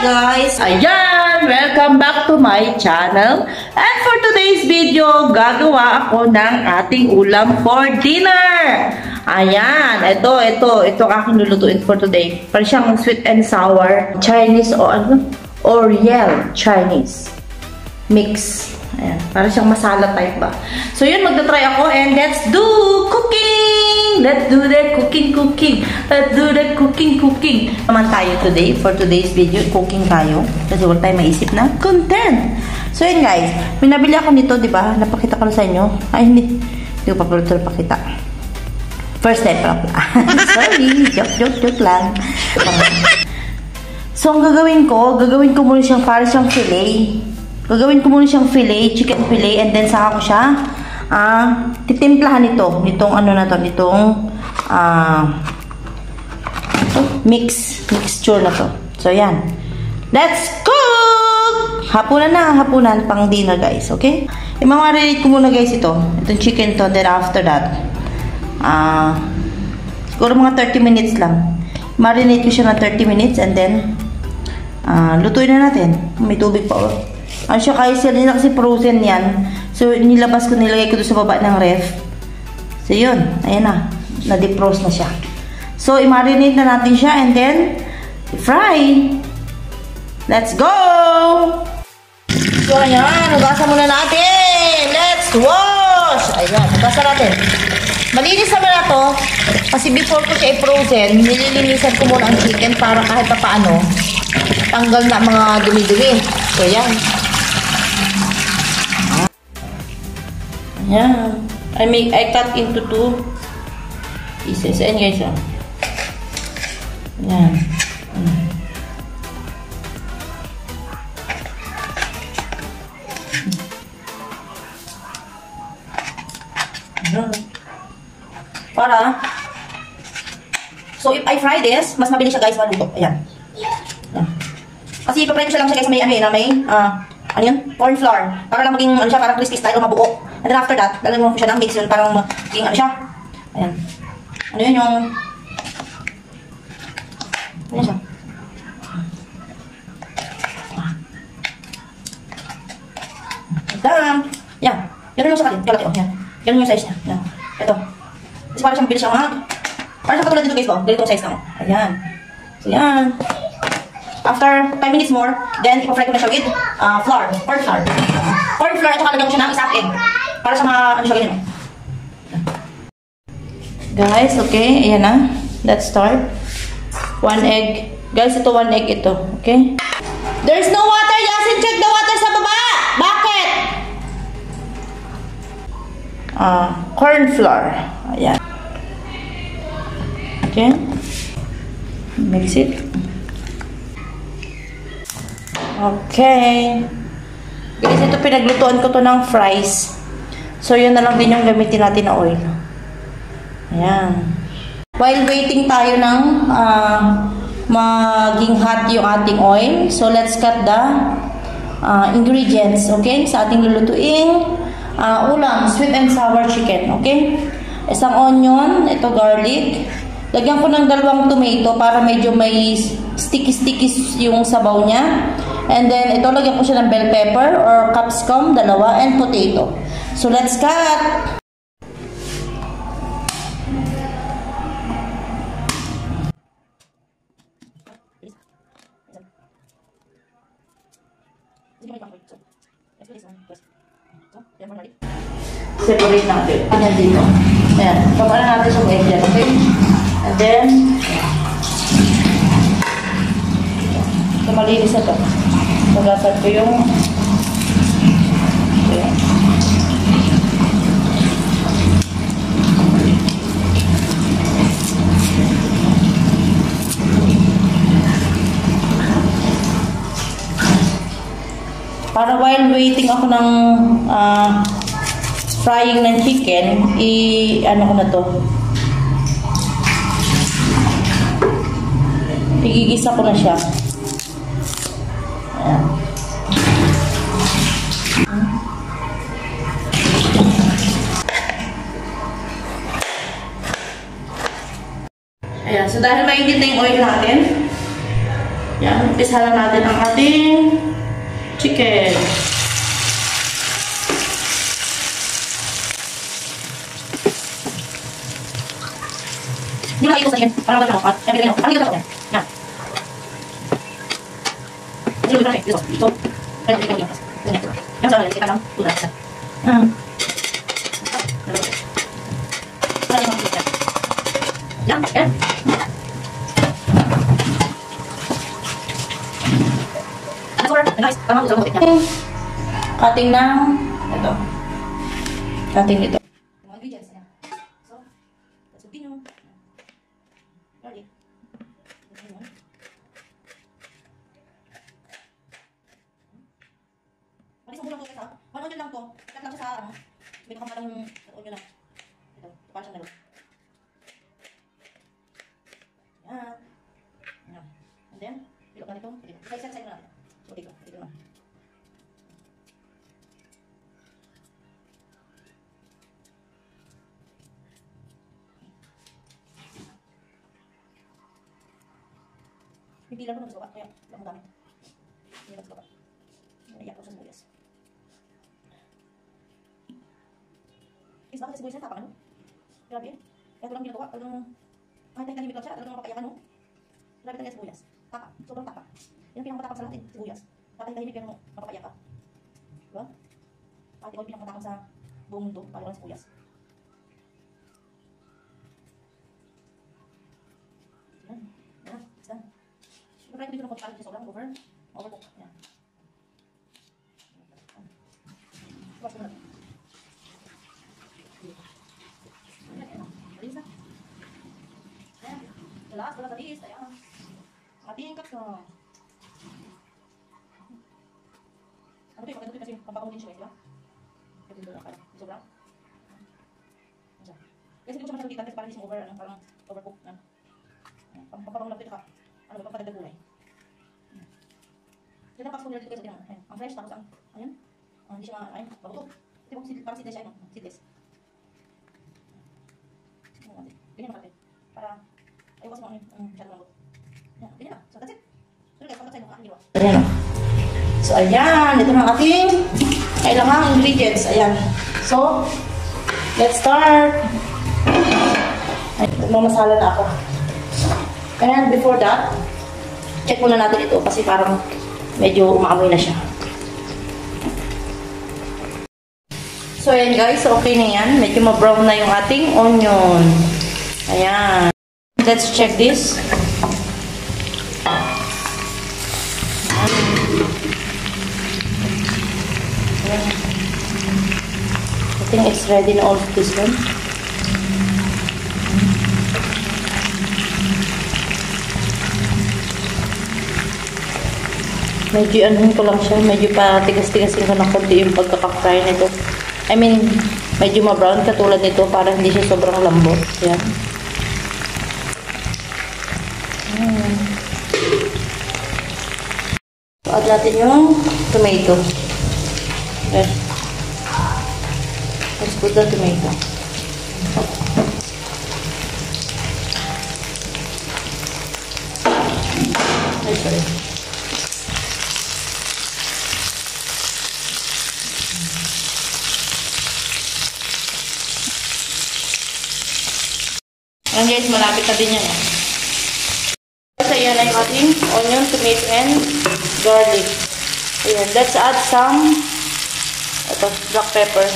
guys! Ayan! Welcome back to my channel. And for today's video, gagawa ako ng ating ulam for dinner. Ayan! Ito aking lulutuin for today. Parang siyang sweet and sour Chinese o ano? Oriental Chinese mix. Ayan. Parang siyang masala type ba. So yun, magta-try ako and let's do cooking! Let's do the cooking. Let's do the cooking. Naman tayo today, for today's video, cooking tayo. Kasi wala tayo maisip na content. So yun guys, may nabili ako nito, di ba? Napakita ko na sa inyo. Ay, hindi ko pa pala pakita. First time pa pala. Sorry, joke lang. So ang gagawin ko muna siyang para siyang fillet. Gagawin ko muna siyang fillet, chicken fillet, and then saka ko siya titimplahan nitong ano na to, nitong mixture na to. So yan. Let's cook! Hapunan pang dinner guys, okay? I-marinate ko muna guys itong chicken to, then after that siguro mga 30 minutes lang. Marinate ko siya ng 30 minutes and then lutuin na natin. May tubig pa ano siya guys, hindi na kasi frozen yan. So, nilagay ko doon sa baba ng ref. So, yun. Ayan na. Na-defrost na siya. So, i-marinate na natin siya and then, i-fry. Let's go! So, ayan. Hugasan muna natin. Let's wash! Ayan. Hugasan natin. Malinis naman na to. Kasi before ko siya i-frozen, nililinisan ko muna ang chicken para kahit pa paano, tanggal na mga dumi-dumi. So, ayan. Yeah, I cut into 2 pieces. Ayan guys, Ayan. Para so if I fry this, mas mabilis siya guys maluto. Ayan. Kasi ipa-fry ko siya lang siya guys may ano yun? Corn flour. Para lang maging ano siya, parang crispy style o mabuo. And then after that, lalagyan ko siya ng mix yun, parang maging ano siya. Ayan. Ano yun yung... Ano siya? Tadam! Yan. Ganun yung sa kalin. Kalaki, yan. Ganun yung size niya. Yan. Ito. Kasi parang siyang bilis siyang parang siya katulad dito guys, ganitong size na. Ayan. So yan. After 5 minutes more, then ipa-fry ko na siya with flour, corn flour. Corn flour at saka lagyan ko siya ng isang egg. Para sa mga, ano siya ganyan. Guys, okay, ayan na. Let's start. 1 egg. Guys, ito 1 egg ito, okay? There's no water, Yasin! Check the water sa baba! Bakit? Corn flour. Ayan. Okay. Mix it. Okay. Guys, ito pinaglutuan ko to ng fries. So, yun na lang din yung gamitin natin na oil. Ayan. While waiting tayo ng maging hot yung ating oil. So, let's cut the ingredients, okay? Sa ating lulutuing ulam, sweet and sour chicken, okay? Isang onion, ito garlic. Lagyan ko ng 2 tomato para medyo may sticky yung sabaw niya. And then, ito lagyan ko siya ng bell pepper or capsicum, 2, and potato. So, let's cut! Separate natin. Ayan dito. Ayan. Pagkalan natin sa egg dyan, okay? And then, ito malinis na ito. Magasan ko yung ayan. Para while waiting ako ng frying ng chicken, ano ko na to, igigisa ko na siya. Ayan. Ayan, so dahil mainit na yung oil natin, Yan, umpisa na natin ang ating chicken. Hindi na ito sa chicken. Parang wala na ako. Parang ito na ako. Yan. Ito na ito. Ito. Kaya ito na ito. Yan sa kita lang. Tula. Yan. Yan. Guys, tama ko sa cutting ng ito. Cutting ito. Mga ingredients niya. So, let's continue. Garlic. Pati sa bulang to, guys, ha? 1 onion lang to. Cut lang siya sa, ano, may kakapalang onion lang. Ito, para siyang nalo. Yan. Yan. And then, bilog na ito. Isa-isa na natin. So, dito na. Pipilan ko ng suka, kaya lang mo gamit. Hindi lang suka. Naiyak ko sa sibuyas. Is, bakit sibuyas na tapang, ano? Grabe. Kaya ito lang ginagawa. Kahit tahimik lang siya, talagang mapapayakan, no? Grabe talaga sibuyas. Tapa. Sobrang tapa. Yan ang pinakamatapang sa lahat, sibuyas. Tahimik pero mapapayak ka. Diba? Kahit ikaw yung pinakamatapang sa buong mundo, pala ng sibuyas. Yan. Yan. It's done. Try ko dito ng pagkakalap niya sobrang overcook. Yan. Tapos ko na. Ayan. Alis na. Ayan. Wala sa list. Ayan. Ating cut na. Ano ito? Maganda ito kasi pampakamot din siya guys, diba? Ito dito lang. Sobrang. Kasi kung siya masyadong titan kasi parang hindi siya parang overcook. Pampakamot lang ito ka. Ano ba? Papadagdag gulay. Ito na pakso nila dito guys. Ang fresh tapos ang, ayun. Hindi siya ayun, babuto. Ito parang seedless siya, ayun. Seedless. Ganyan naman natin. Para ayaw mo ang masyadong lambot. Yan, ganyan lang. So that's it. So guys, pagkat sa inyo, aking ginawa. Ayan. So ayan, ito na ang ating kailangang ingredients. Ayan. So, let's start. Ay, magmamasala na ako. And before that, check muna natin ito kasi parang medyo umaamoy na siya. So ayan guys, okay na yan. Medyo ma-brown na yung ating onion. Ayan. Let's check this. Ayan. I think it's ready na all of this one. Medyo anuhin ko lang siya. Medyo patigas-tigasin ko ng konti yung pagkaka-fry nito. I mean, medyo ma-brown katulad nito para hindi siya sobrang lambot. Yan. So, add natin yung tomato. Okay. Let's put the tomato. Ay, sorry. Ayan guys, malapit na din yan. So, ayan ay ating onion, tomato, and garlic. Ayan, let's add some black pepper.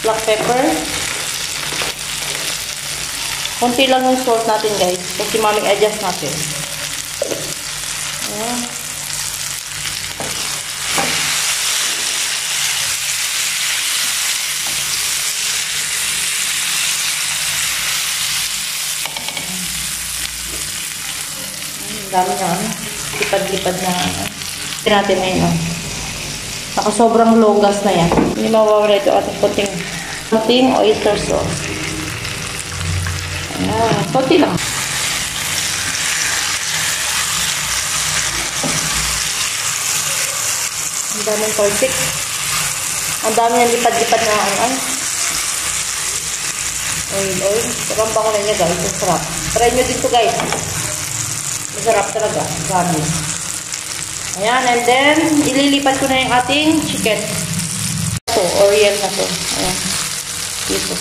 Black pepper. Kunti lang yung salt natin guys. Kasi maming adjust natin. Ayan. Dami na lipad-lipad na ito natin na yun. Naka sobrang logas na yan. Hindi mawawala ito ating puting oyster sauce. Ayan, konti lang. Ang daming tortik. Ang dami ng lipad-lipad na oil. Sarang bango na niya guys. Ang sarap. Try nyo dito guys. Masarap talaga. Dami. Ayan, and then, ililipat ko na yung ating chicken. Ito, Oriel na to. Ayan. Dito.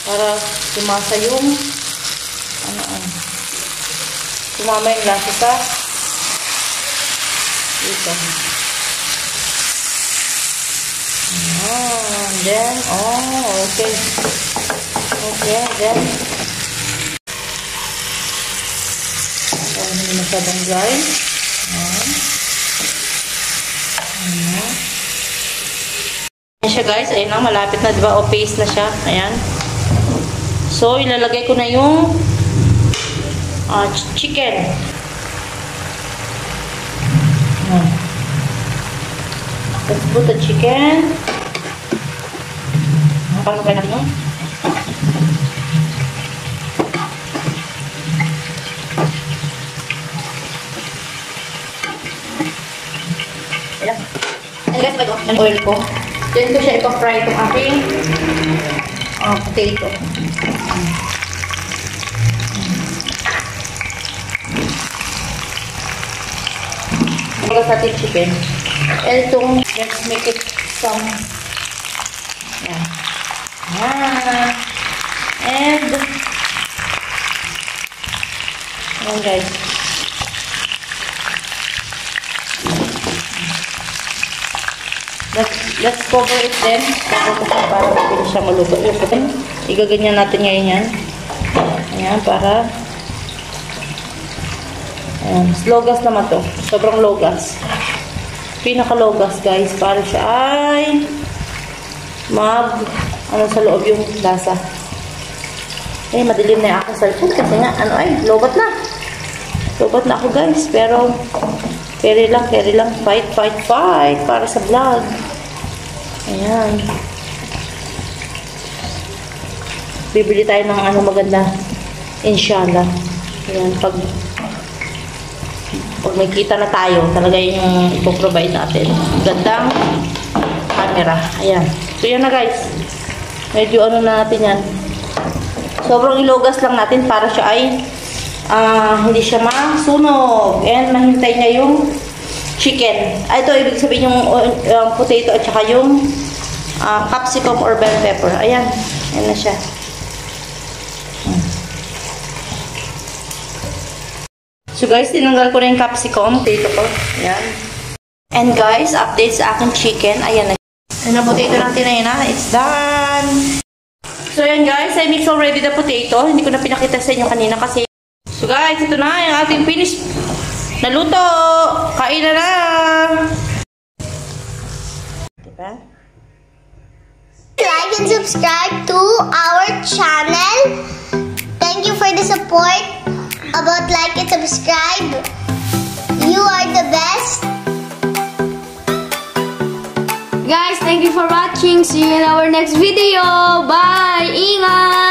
Para sumasa yung sumama yung lasa sa dito. Ayan. Then, okay. Okay, then, hindi masyadong dry. Ayan. Ayan siya guys. Ayan lang, malapit na, diba? O, paste na siya. Ayan. So, ilalagay ko na yung chicken. Ayan. Let's put the chicken. Palagay natin yung ayan. And guys, lagyan ko ng oil ko. Then ko siya ipa-fry itong aking potato. Bago sa ating chicken. And itong, let's make it some, ayan. Ayan. And, ayan guys. Let's cover it then. Cover ko siya para mabilis siya maluto. Igaganyan natin ngayon yan. Ayan, para ayan, slow gas naman to. Sobrang low gas. Pinaka low gas guys. Para siya ay sa loob yung lasa. Madilim na yung aking cellphone kasi nga, lobat na. Lobat na ako guys. Pero, carry lang. Fight para sa vlog. Ayan. Bibili tayo ng maganda. Inshallah. Ayan, pag may kita na tayo, talaga yung ipoprovide natin. Gandang camera. Ayan. So, yan na guys. Medyo na natin yan. Sobrang ilogas lang natin para siya ay hindi siya masunog. And mahintay niya yung chicken. Ito, ibig sabihin yung potato at saka yung capsicum or bell pepper. Ayan. Ayan na siya. So guys, tinanggal ko na yung capsicum. Potato ko. Ayan. And guys, update sa aking chicken. Ayan na. Ayan na potato natin na yun na. It's done. So ayan guys, I mix already the potato. Hindi ko na pinakita sa inyo kanina kasi. So guys, ito na yung ating finish. Naluto! Kain na na! Diba? Like and subscribe to our channel. Thank you for the support. About like and subscribe. You are the best. Guys, thank you for watching. See you in our next video. Bye! Ingat!